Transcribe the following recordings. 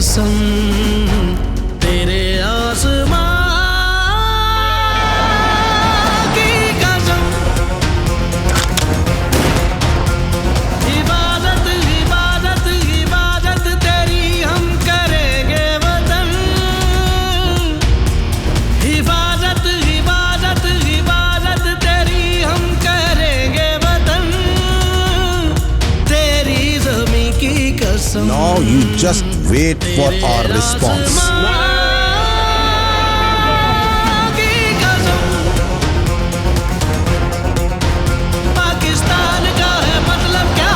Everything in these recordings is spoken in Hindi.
कसम तेरे आसमां की कसम। इबादत इबादत इबादत तेरी हम करेंगे वतन। इबादत इबादत इबादत तेरी हम करेंगे वतन। तेरी ज़मीं की कसम। Now you just wait for our response. Pakistan का है मतलब क्या?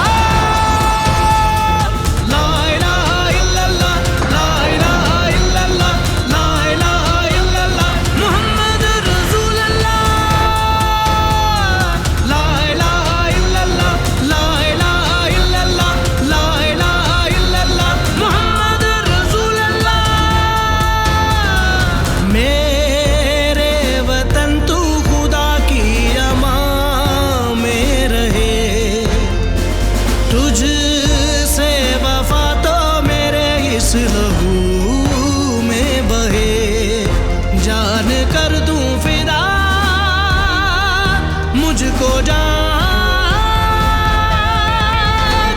ला इलाहा इल्लल्लाह, ला इलाहा इल्लल्लाह, ला इलाहा इल्लल्लाह, मुहम्मद रसूलुल्लाह। ला इलाहा इल्लल्लाह, ला इलाहा इल्लल्लाह, ला इलाहा इल्लल्लाह, मुहम्मद रसूलुल्लाह। मेरे वतन तू खुदा की अमान में रहे। तुझसे वफा तो मेरे इस लहू में बहे। जान कर दूं फिदा मुझको जान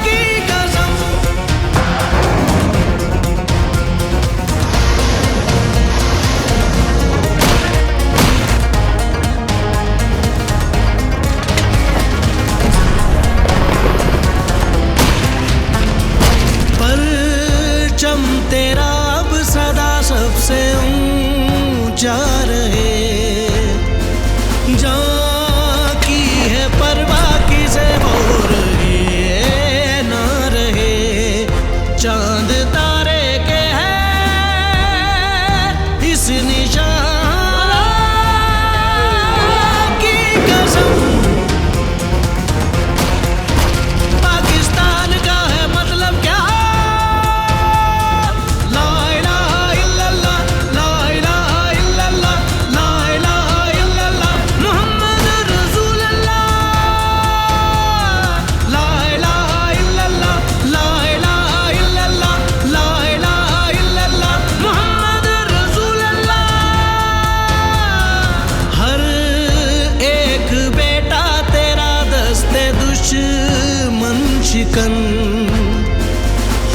की कसम। परचम तेरा अब सदा सबसे ऊंचा रहे। जहाँ की है परवाह किसे हो रहे ना रहे। चांद तारे के हैं इस निशान की कसम। पाकिस्तान का है मतलब क्या? ला इलाहा इल्लल्लाह, ला इलाहा इल्लल्लाह, ला इलाहा इल्लल्लाह, मुहम्मद रसूलुल्लाह। ला इलाहा इल्लल्लाह, ला इलाहा इल्लल्लाह, ला इलाहा इल्लल्लाह, मुहम्मद रसूलुल्लाह। हर एक बेटा तेरा दस्ते दुश्मन शिकन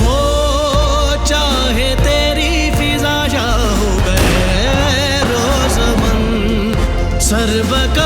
हो। चाहे तेरी फिजा शाह हो गए रोज़मन। सर बका